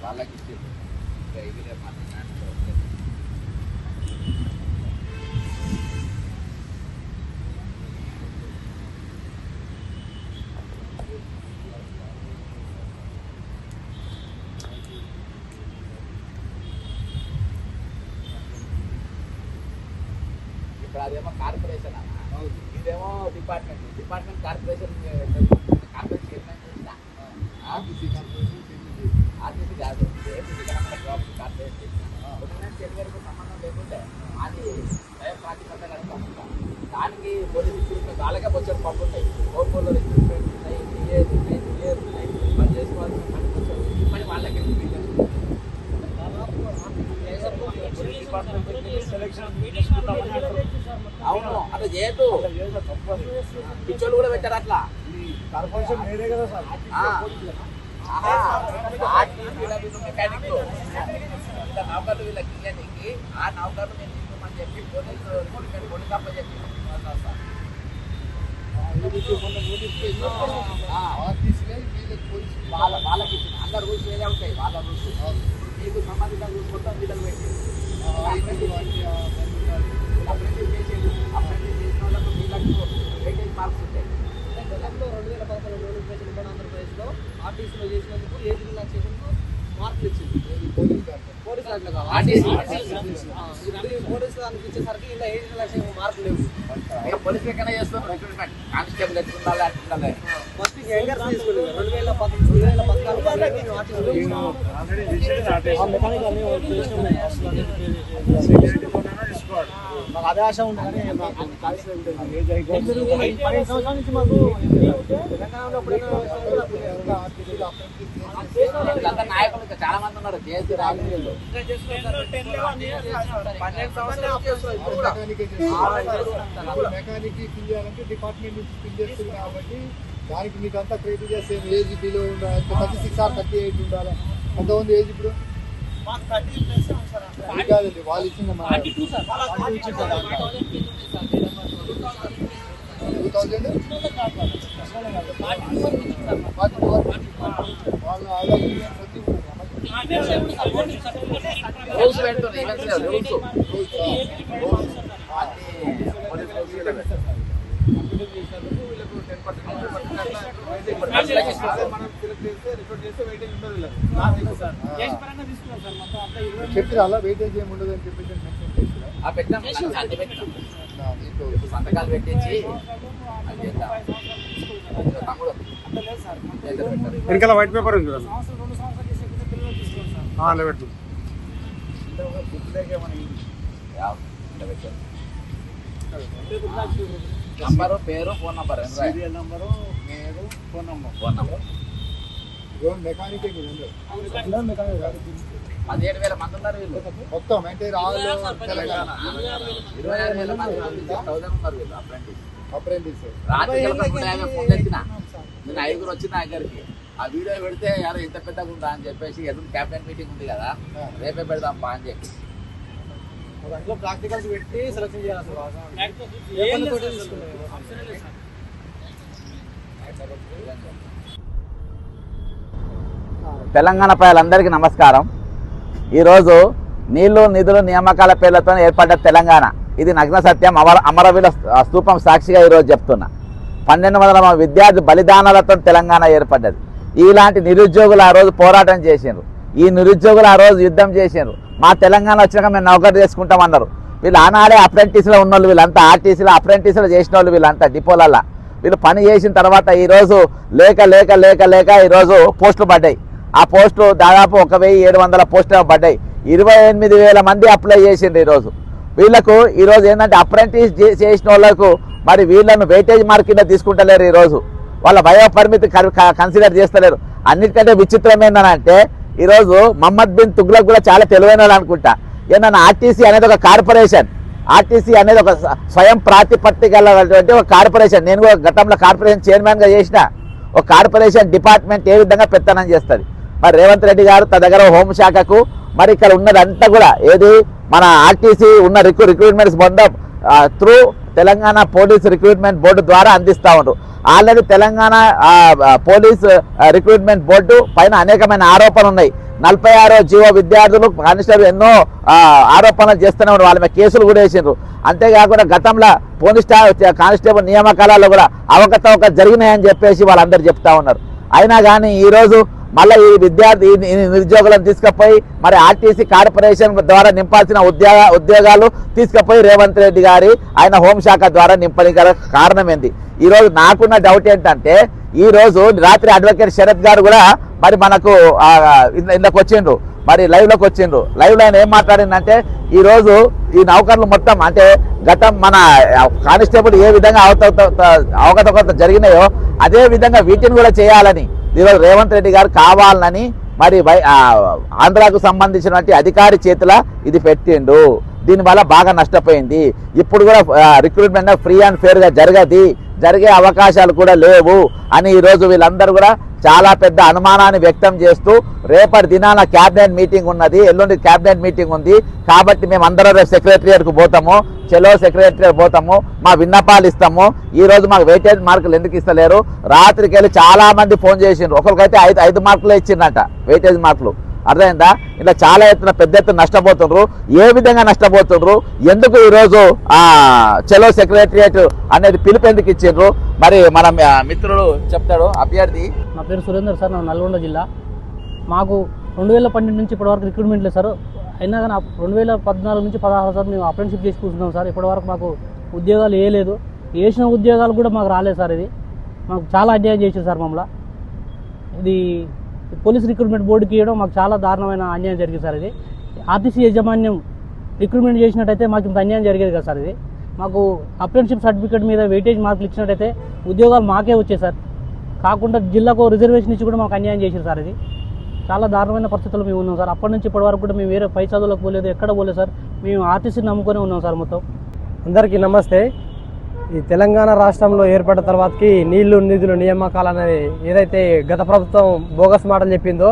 వాళ్ళకి ఇప్పుడు అదేమో కార్పొరేషన్ అన్న, ఇదేమో డిపార్ట్మెంట్ కార్పొరేషన్ చైర్మన్ ఆర్టీసీ కాదు, ప్రాపర్టీ కార్పొరేషన్ చైర్మన్కు సంబంధం లేకుంటే అది స్వయం ప్రాతిపదికన పంపుతాం. దానికి పోలీసు వాళ్ళకే వచ్చేది పంపుతాయి, ఓన్లో రిక్రూట్మెంట్ ఉన్నాయి, డిఏలు ఉన్నాయి, పని చేసుకోవాల్సిన పని కొంచెం పని వాళ్ళకి అవును అట్లా చేయదు. పిచ్చోళ్ళు కూడా పెట్టారు అట్లా. మెకానిక్ నౌకర్లు వీళ్ళకి ఇయ్యడానికి ఆ నౌకర్లు నేను తీసుకోమని చెప్పి పోలీసు అప్ప చెప్పి వాళ్ళకి అందరు రూల్స్ వేరే ఉంటాయి. వాళ్ళ రూల్స్ మీకు సంబంధించిన రూల్స్ మొత్తం వీళ్ళకి పెట్టి అప్రెంటిస్ చేసేది. అప్రెంటిస్ చేసిన వాళ్ళకు వీళ్ళకి వెయిటేజ్ మార్క్స్ ఉంటాయి. 2011 నోటిఫికేషన్ ఇవ్వడం ఆంధ్రప్రదేశ్లో ఆర్టీసీలో చేసినందుకు ఏజ్ రిలాక్సేషన్కు మార్కులు ఇచ్చింది. పోలీసు దాంట్లో పోలీసు దానికి ఇచ్చేసరికి ఇలా ఏజ్ రిలాక్సేషన్ మార్కులు లేవు. పోలీసు ఎక్కడైనా చేస్తాం రిక్రూట్మెంట్ కానిస్టేబుల్ ఎత్తుకుండాలి అట్లా ఫస్ట్ యంగర్స్ తీసుకుని 2014 మాకు అదే ఆశ ఉంటుంది. నాయకులు చాలా మంది ఉన్నారు. జేసీ రాజకీయాల్లో మెకానిక్ ఫిల్ చేయాలంటే డిపార్ట్మెంట్ నుంచి ఫిల్ చేస్తుంది కాబట్టి దానికి మీకు అంతా క్రైటీరియా సేమ్ ఏజ్ బిలో ఉండాలి. 36 or 38 ఉండాలి. ఎంత ఉంది ఏజ్ ఇప్పుడు? కాదండి వాళ్ళు ఇచ్చిన 2000 వాళ్ళ చెప్పిన అలా వెయిటేజ్ ఏమి ఉండదు అని చెప్పి సంతకాలు పెట్టించి వెనకాల వైట్ పేపర్ ఉంది చూడండి. నంబరు, పేరు, ఫోన్ నంబర్, సీరియల్ నంబరు, పేరు, ఫోన్ నంబర్. మెకానిక్ 17,000 మంది ఉన్నారు వీళ్ళు మొత్తం అంటే తెలంగాణ 26,000 మంది 1000 ఉన్నారు వీళ్ళు అప్రెంటిస్. రాత్రి ఫోన్ ఎత్తిన నేను 5 వచ్చింది నా దగ్గరికి. ఆ వీడియో పెడితే యారో ఇంత పెద్దగా ఉందా అని చెప్పేసి ఎదురు క్యాబినెట్ మీటింగ్ ఉంది కదా రేపే పెడదాం బా అని చెప్పి దాంట్లో ప్రాక్టికల్స్ పెట్టి సెలెక్షన్ చేయాలి. తెలంగాణ ప్రజలందరికీ నమస్కారం. ఈరోజు నీళ్లు నిధులు నియామకాల పేర్లతో ఏర్పడ్డ తెలంగాణ ఇది నగ్న సత్యం. అమరవీరుల స్తూపం సాక్షిగా ఈరోజు చెప్తున్నా. 1200 విద్యార్థి బలిదానాలతో తెలంగాణ ఏర్పడ్డది. ఇలాంటి నిరుద్యోగులు ఆ రోజు పోరాటం చేసిండ్రు. ఈ నిరుద్యోగులు ఆ రోజు యుద్ధం చేసిండ్రు. మా తెలంగాణ వచ్చినాక మేము నౌకరీ చేసుకుంటామన్నారు. వీళ్ళు ఆనాడే అప్రెంటిస్లో ఉన్నోళ్ళు, వీళ్ళంతా ఆర్టీసీలో అప్రెంటిస్లో చేసిన వాళ్ళు, వీళ్ళంతా డిపోలల్లో వీళ్ళు పని చేసిన తర్వాత ఈరోజు లేక లేక లేక లేక ఈరోజు పోస్టులు పడ్డాయి. ఆ పోస్టులు దాదాపు 1700 పోస్టులు పడ్డాయి. 28,000 మంది అప్లై చేసిండ్రు. ఈరోజు వీళ్ళకు ఈరోజు ఏంటంటే అప్రెంటిస్ చేసిన వాళ్ళకు మరి వీళ్ళను వెయిటేజ్ మార్క్ కింద తీసుకుంటలేరు. ఈరోజు వాళ్ళ వయో పరిమితి కన్సిడర్ చేస్తలేరు. అన్నిటికంటే విచిత్రం ఏంటంటే ఈరోజు మహమ్మద్ బిన్ తుగ్లక్ కూడా చాలా తెలివైన వాళ్ళు అనుకుంటా. ఏంటన్నా ఆర్టీసీ అనేది ఒక కార్పొరేషన్. ఆర్టీసీ అనేది ఒక స్వయం ప్రాతిపత్తి గలటువంటి ఒక కార్పొరేషన్. నేను కూడా గతంలో కార్పొరేషన్ చైర్మన్గా చేసిన. ఒక కార్పొరేషన్ డిపార్ట్మెంట్ ఏ విధంగా పెత్తనం చేస్తుంది. మరి రేవంత్ రెడ్డి గారు తన దగ్గర హోంశాఖకు మరి ఇక్కడ ఉన్నదంతా కూడా ఏది మన ఆర్టీసీ ఉన్న రిక్రూట్మెంట్స్ మొత్తం through Telangana police recruitment board ద్వారా అందిస్తూ ఉంటారు. Already Telangana police recruitment board పైన అనేకమైన ఆరోపణలు ఉన్నాయి. 46వ జీవో విద్యార్థులు కానిస్టేబుల్ ఎన్నో ఆరోపణలు చేస్తూనే ఉన్నారు. వాళ్ళ మీద కేసులు కూడా వేసిండ్రు. అంతేకాకుండా గతంలో పోలీస్ కానిస్టేబుల్ నియామకాలలో కూడా అవకతవక జరిగినాయని చెప్పేసి వాళ్ళందరూ చెప్తా ఉన్నారు. అయినా కానీ ఈరోజు మళ్ళీ ఈ విద్యార్థి ఈ నిరుద్యోగులను తీసుకుపోయి మరి ఆర్టీసీ కార్పొరేషన్ ద్వారా నింపాల్సిన ఉద్యోగాలు తీసుకుపోయి రేవంత్ రెడ్డి గారి ఆయన హోంశాఖ ద్వారా నింపడానికి గల కారణం ఏంది? ఈరోజు నాకున్న డౌట్ ఏంటంటే, ఈరోజు రాత్రి అడ్వకేట్ శరత్ గారు కూడా మరి మనకు ఇందులోకి వచ్చిండ్రు, మరి లైవ్లోకి వచ్చిండ్రు. లైవ్లో ఆయన ఏం మాట్లాడిందంటే, ఈరోజు ఈ నౌకర్లు మొత్తం అంటే గతం మన కానిస్టేబుల్ ఏ విధంగా అవకతవకత జరిగినాయో అదే విధంగా వీటిని కూడా చేయాలని ఈరోజు రేవంత్ రెడ్డి గారు కావాలని మరి ఆంధ్రాకు సంబంధించినటువంటి అధికారి చేతుల ఇది పెట్టిండు. దీనివల్ల బాగా నష్టపోయింది. ఇప్పుడు కూడా రిక్రూట్మెంట్ ఫ్రీ అండ్ ఫేర్గా జరిగే అవకాశాలు కూడా లేవు అని ఈరోజు వీళ్ళందరూ కూడా చాలా పెద్ద అనుమానాన్ని వ్యక్తం చేస్తూ రేపటి దినాన క్యాబినెట్ మీటింగ్ ఉన్నది, ఎల్లుండి క్యాబినెట్ మీటింగ్ ఉంది కాబట్టి మేము అందరం రేపు సెక్రటరియట్కు పోతాము, చెలో సెక్రటరియట్ పోతాము, మా విన్నపాలు ఇస్తాము. ఈ రోజు మాకు వెయిటేజ్ మార్కులు ఎందుకు ఇస్తలేరు? రాత్రికి వెళ్ళి చాలా మంది ఫోన్ చేసిండ్రు. ఒకరికైతే 5 మార్కులే ఇచ్చిందట వెయిటేజ్ మార్కులు. అర్థమైందా? ఇలా చాలా ఎత్తున పెద్ద ఎత్తున నష్టపోతుండ్రు. ఏ విధంగా నష్టపోతుండ్రు? ఎందుకు ఈరోజు చెలో సెక్రటరియట్ అనేది పిలుపు ఎందుకు ఇచ్చిండ్రు? మరి మన మిత్రుడు చెప్తాడు. అభ్యర్థి నా పేరు సురేందర్ సార్, నా నల్గొండ జిల్లా. మాకు 2012 నుంచి ఇప్పటివరకు రిక్రూట్మెంట్ లేదు సార్. అయినా కానీ 2014 నుంచి 16 సార్ మేము అప్రెంటిషిప్ చేసి కూర్చున్నాం సార్. ఇప్పటివరకు మాకు ఉద్యోగాలు వేయలేదు. వేసిన ఉద్యోగాలు కూడా మాకు రాలేదు సార్. ఇది మాకు చాలా అన్యాయం చేసింది సార్. మమ్మల్ని ఇది పోలీస్ రిక్రూట్మెంట్ బోర్డుకి ఇవ్వడం మాకు చాలా దారుణమైన అన్యాయం జరిగింది సార్. ఇది ఆర్టీసీ యాజమాన్యం రిక్రూట్మెంట్ చేసినట్టయితే మాకు ఇంత అన్యాయం జరిగేది కదా సార్. ఇది మాకు అప్రెంటిషిప్ సర్టిఫికేట్ మీద వెయిటేజ్ మార్కులు ఇచ్చినట్టయితే ఉద్యోగాలు మాకే వచ్చాయి సార్. కాకుండా జిల్లాకు రిజర్వేషన్ ఇచ్చి కూడా మాకు అన్యాయం చేసింది సార్. ఇది చాలా దారుణమైన పరిస్థితుల్లో మేము ఉన్నాం సార్. అప్పటి నుంచి ఇప్పటి వరకు కూడా మేము వేరే పై చదువులకు పోలేదు, ఎక్కడ పోలేదు సార్. మేము ఆర్టీసీని నమ్ముకొని ఉన్నాం సార్ మొత్తం. అందరికీ నమస్తే. ఈ తెలంగాణ రాష్ట్రంలో ఏర్పడిన తర్వాతకి నీళ్లు నిధులు నియామకాలు అనేది ఏదైతే గత ప్రభుత్వం బోగస్ మాటలు చెప్పిందో,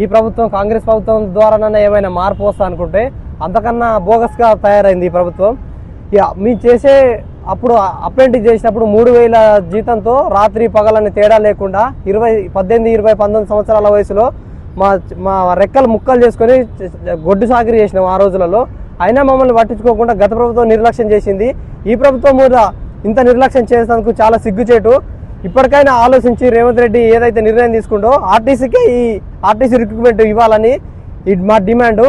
ఈ ప్రభుత్వం కాంగ్రెస్ ప్రభుత్వం ద్వారానైనా ఏమైనా మార్పు వస్తా అనుకుంటే అంతకన్నా బోగస్గా తయారైంది ఈ ప్రభుత్వం. మేము చేసే అప్పుడు అప్రెంటిస్ చేసినప్పుడు 3000 జీతంతో రాత్రి పగలని తేడా లేకుండా 18, 20, 19 సంవత్సరాల వయసులో మా రెక్కలు ముక్కలు చేసుకొని గొడ్డు సాగిరి చేసినాం ఆ రోజులలో. అయినా మమ్మల్ని పట్టించుకోకుండా గత ప్రభుత్వం నిర్లక్ష్యం చేసింది. ఈ ప్రభుత్వం కూడా ఇంత నిర్లక్ష్యం చేసేందుకు చాలా సిగ్గుచేటు. ఇప్పటికైనా ఆలోచించి రేవంత్ రెడ్డి ఏదైతే నిర్ణయం తీసుకుంటో ఆర్టీసీకే ఈ ఆర్టీసీ రిక్రూట్మెంట్ ఇవ్వాలని మా డిమాండ్.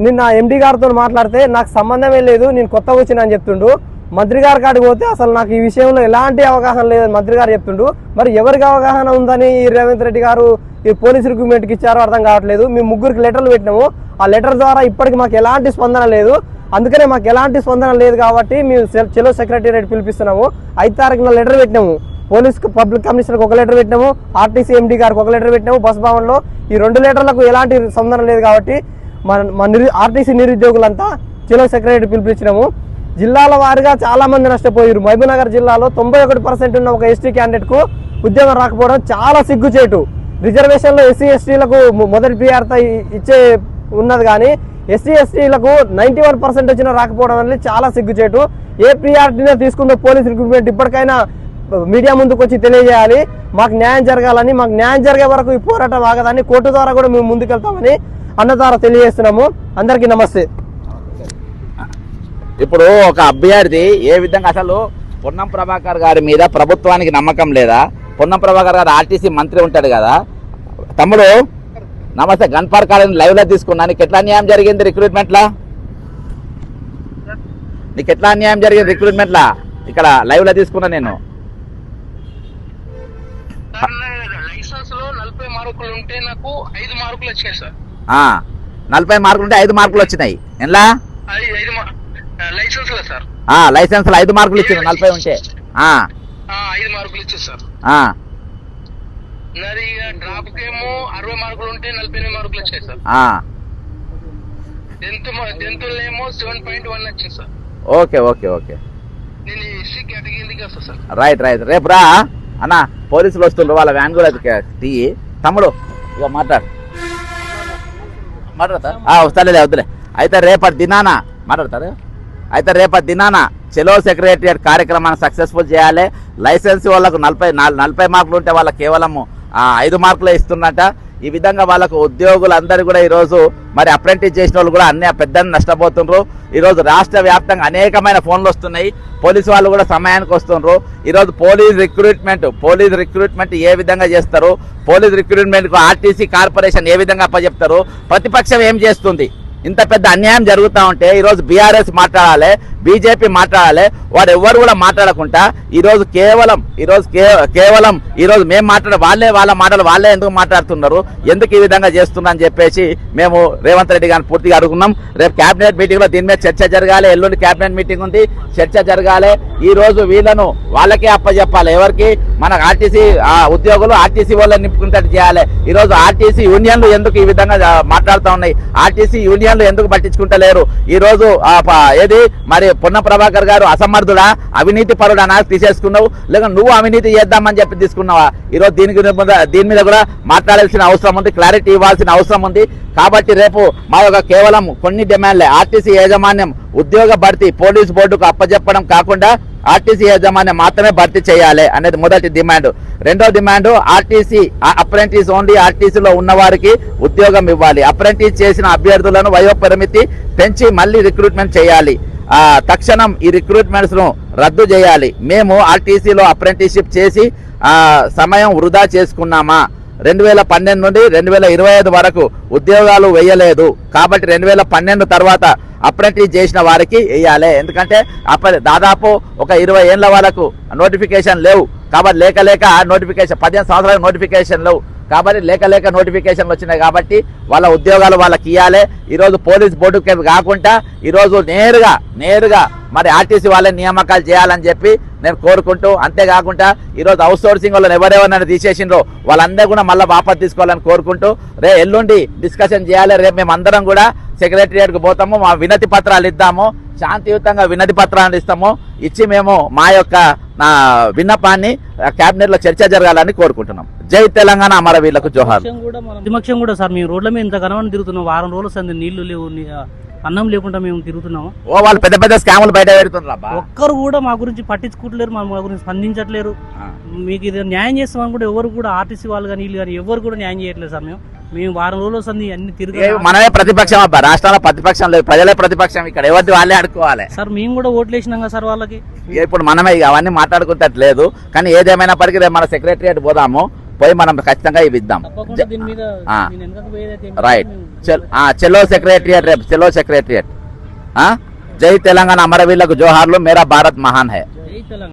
నిన్న ఎండీ గారితో మాట్లాడితే నాకు సంబంధమే లేదు, నేను కొత్తగా వచ్చినా అని చెప్తుండు. మంత్రి గారి కాడికి పోతే అసలు నాకు ఈ విషయంలో ఎలాంటి అవగాహన లేదని మంత్రి గారు చెప్తుండు. మరి ఎవరికి అవగాహన ఉందని రేవంత్ రెడ్డి గారు ఈ పోలీస్ రిక్రూట్మెంట్కి ఇచ్చారో అర్థం కావట్లేదు. మేము 3 లెటర్లు పెట్టినాము. ఆ లెటర్ ద్వారా ఇప్పటికి మాకు ఎలాంటి స్పందన లేదు. అందుకనే మాకు ఎలాంటి స్పందన లేదు కాబట్టి మేము చెలో సెక్రటేరియట్ పిలిపిస్తున్నాము. 5 తారీఖున లెటర్ పెట్టినాము. పోలీస్ పబ్లిక్ కమిషనర్కి 1 లెటర్ పెట్టినాము, ఆర్టీసీ ఎండీ గారికి 1 లెటర్ పెట్టినాము బస్ భవన్లో. ఈ 2 లెటర్లకు ఎలాంటి స్పందన లేదు కాబట్టి మా ఆర్టీసీ నిరుద్యోగులంతా చెలో సెక్రటేరియట్ పిలిపించినాము. జిల్లాల వారీగా చాలా మంది నష్టపోయారు. మహబూబ్నగర్ జిల్లాలో 91% ఉన్న ఒక ఎస్టీ క్యాండిడేట్కు ఉద్యోగం రాకపోవడం చాలా సిగ్గుచేటు. రిజర్వేషన్లో ఎస్సీ ఎస్టీలకు మొదటి ప్రియారిటీ ఇచ్చే ఉన్నది కానీ ఎస్సీ ఎస్టీలకు 91% వచ్చినా రాకపోవడం అనేది చాలా సిగ్గుచేటు. ఏ ప్రియారిటీనే తీసుకుందో పోలీస్ రిక్రూట్మెంట్ ఇప్పటికైనా మీడియా ముందుకు వచ్చి తెలియజేయాలి. మాకు న్యాయం జరగాలని, మాకు న్యాయం జరిగే వరకు ఈ పోరాటం ఆగదని కోర్టు ద్వారా కూడా మేము ముందుకెళ్తామని అన్న ద్వారా తెలియజేస్తున్నాము. అందరికీ నమస్తే. ఇప్పుడు ఒక అభ్యర్థి ఏ విధంగా అసలు పొన్నం ప్రభాకర్ గారి మీద ప్రభుత్వానికి నమ్మకం లేదా? పొన్నం ప్రభాకర్ గారు ఆర్టీసీ మంత్రి ఉంటాడు కదా. తమ్ముడు నమస్తే. గన్పార్ కాలేజ్ లైవ్లో తీసుకున్నా. నీకు ఎట్లా అన్యాయం జరిగింది రిక్రూట్మెంట్లా? నీకు ఎట్లా అన్యాయం జరిగింది రిక్రూట్మెంట్లా? ఇక్కడ లైవ్లో తీసుకున్నా నేను. లైసెన్స్ లో 40 మార్కులు ఉంటే నాకు 5 మార్కులు వచ్చాయి సార్. 40 మార్కులు ఉంటే 5 మార్కులు వచ్చినాయి. ఎలా లైసెన్స్ లో సార్? లైసెన్స్ లో 5 మార్కులు ఇచ్చింది 40 ఉంటే. 5 మార్కులు ఇచ్చారు సార్. నాది డ్రాప్ కేమో 60 మార్కులు ఉంటే 48 మార్కులు వచ్చాయి సార్. టెన్త్లేమో 7.1 వచ్చింది సార్. Okay okay okay. నేను ఎస్సీ కేటగిరీకి వస్తా సార్. Right right. రేపు రా అన్న, పోలీసులు వస్తుండ్రు, వాళ్ళ వ్యాన్ కూడా తీ. తమ్ముడు ఇక మాట్లాడతా వస్తలే వద్దులే. అయితే రేపటి దినాన మాట్లాడతారు. అయితే రేపటి దినాన చెలో సెక్రటరియట్ కార్యక్రమాన్ని సక్సెస్ఫుల్ చేయాలి. లైసెన్స్ వాళ్ళకు 40 మార్కులు ఉంటే వాళ్ళకి కేవలం 5 మార్కులే ఇస్తున్నట్ట. ఈ విధంగా వాళ్ళకు ఉద్యోగులందరూ కూడా ఈరోజు మరి అప్రెంటిస్ చేసిన వాళ్ళు కూడా అన్ని పెద్ద నష్టపోతున్నారు. ఈరోజు రాష్ట్ర వ్యాప్తంగా అనేకమైన ఫోన్లు వస్తున్నాయి. పోలీసు వాళ్ళు కూడా సమయానికి వస్తున్నారు. ఈరోజు పోలీస్ రిక్రూట్మెంట్ ఏ విధంగా చేస్తారు, పోలీస్ రిక్రూట్మెంట్కు ఆర్టీసీ కార్పొరేషన్ ఏ విధంగా అప్పచెప్తారు, ప్రతిపక్షం ఏం చేస్తుంది? ఇంత పెద్ద అన్యాయం జరుగుతూ ఉంటే ఈరోజు బీఆర్ఎస్ మాట్లాడాలి, బీజేపీ మాట్లాడాలి, వారు ఎవరు కూడా మాట్లాడకుండా ఈరోజు కేవలం మేము మాట్లాడే వాళ్ళ మాటలు వాళ్ళే ఎందుకు మాట్లాడుతున్నారు, ఎందుకు ఈ విధంగా చేస్తున్నారని చెప్పేసి మేము రేవంత్ రెడ్డి గారిని పూర్తిగా అడుగుతున్నాం. రేపు కేబినెట్ మీటింగ్ లో దీని మీద చర్చ జరగాలి. ఎల్లుండి కేబినెట్ మీటింగ్ ఉంది, చర్చ జరగాలి. ఈ రోజు వీళ్ళను వాళ్ళకే అప్పచెప్పాలి. ఎవరికి? మన ఆర్టీసీ ఉద్యోగులు ఆర్టీసీ వాళ్ళని నింపుకునేటట్టు చేయాలి. ఈ రోజు ఆర్టీసీ యూనియన్లు ఎందుకు ఈ విధంగా మాట్లాడుతూ ఉన్నాయి? ఆర్టీసీ యూనియన్లు ఎందుకు పట్టించుకుంటలేరు? ఈ రోజు ఏది మరి పొన్న ప్రభాకర్ గారు అసమర్థుడా, అవినీతి పరుడా నాకు తీసేసుకున్నావు, లేక నువ్వు అవినీతి చేద్దామని చెప్పి తీసుకున్నావా? ఈరోజు దీని మీద కూడా మాట్లాడాల్సిన అవసరం ఉంది, క్లారిటీ ఇవ్వాల్సిన అవసరం ఉంది. కాబట్టి రేపు మా యొక్క కేవలం కొన్ని డిమాండ్లే, ఆర్టీసీ యాజమాన్యం ఉద్యోగ భర్తీ పోలీస్ బోర్డుకు అప్పచెప్పడం కాకుండా ఆర్టీసీ యాజమాన్యం మాత్రమే భర్తీ చేయాలి అనేది మొదటి డిమాండ్. రెండో డిమాండ్, ఆర్టీసీ అప్రెంటిస్ ఓన్లీ ఆర్టీసీలో ఉన్న వారికి ఉద్యోగం ఇవ్వాలి. అప్రెంటిస్ చేసిన అభ్యర్థులను వయోపరిమితి పెంచి మళ్ళీ రిక్రూట్మెంట్ చేయాలి. తక్షణం ఈ రిక్రూట్మెంట్స్ ను రద్దు చేయాలి. మేము ఆర్టీసీలో అప్రెంటిస్షిప్ చేసి సమయం వృధా చేసుకున్నామా? 2012 నుండి 2025 వరకు ఉద్యోగాలు వేయలేదు. కాబట్టి 2012 తర్వాత అప్రెంటిస్ చేసిన వారికి వేయాలి. ఎందుకంటే దాదాపు ఒక 20 ఏళ్ల వరకు నోటిఫికేషన్ లేవు. కాబట్టి లేక నోటిఫికేషన్ 15 సంవత్సరాల నోటిఫికేషన్ లేవు. కాబట్టి లేక నోటిఫికేషన్లు వచ్చినాయి. కాబట్టి వాళ్ళ ఉద్యోగాలు వాళ్ళకి ఇవ్వాలి. ఈరోజు పోలీస్ బోర్డుకి కాకుండా ఈరోజు నేరుగా మరి ఆర్టీసీ వాళ్ళని నియామకాలు చేయాలని చెప్పి నేను కోరుకుంటూ, అంతేకాకుండా ఈరోజు అవుట్ సోర్సింగ్ వాళ్ళని ఎవరెవరినైనా తీసేసిండ్రో వాళ్ళందరూ కూడా మళ్ళీ వాపసు తీసుకోవాలని కోరుకుంటూ ఎల్లుండి డిస్కషన్ చేయాలి. రేపు మేము అందరం కూడా సెక్రటరియట్కు పోతాము, మా వినతి పత్రాలు ఇద్దాము, శాంతియుతంగా వినతి పత్రాలు ఇస్తాము. ఇచ్చి మేము మా యొక్క విన్నపాన్ని కేబినెట్ లో చర్చ జరగాలని కోరుకుంటున్నాం. జై తెలంగాణ, అమరవీరులకు జోహార్. ప్రతిపక్షం కూడా సార్ మేము రోడ్ల మీద ఇంత ఘనమని తిరుగుతున్నాం. వారం రోజులు సంది నీళ్లు లేవు, అన్నం లేకుండా మేము తిరుగుతున్నాము. వాళ్ళు పెద్ద స్కాములు బయట పెడుతున్నారు. ఒక్కరు కూడా మా గురించి పట్టించుకుంటలేరు, మా గురించి స్పందించట్లేరు. మీకు ఇది న్యాయం చేస్తామని కూడా ఎవరు కూడా ఆర్టీసీ వాళ్ళు కానీ వీళ్ళు కానీ ఎవరు కూడా న్యాయం చేయట్లేదు సార్. మేము వారం రోజులు వస్తుంది అన్ని తిరిగి. మనమే ప్రతిపక్షం అబ్బా, రాష్ట్రంలో ప్రతిపక్షం లేదు, ప్రజలే ప్రతిపక్షం. ఇక్కడ ఎవరిది వాళ్ళే అడుకోవాలి సార్. మేము కూడా ఓట్లు వేసినాం కదా సార్ వాళ్ళకి. ఇప్పుడు మనమే అవన్నీ మాట్లాడుకుంటట్లేదు. కానీ ఏదేమైనప్పటికీ రేపు మన సెక్రటరియట్ పోదాము, పోయి మనం ఖచ్చితంగా ఇవి ఇద్దాం. రైట్, చలో సెక్రటరియట్, రేపు చలో సెక్రటరియట్. జై తెలంగాణ, అమరవీరులకు జోహార్లు. మేరా భారత్ మహాన్ హై.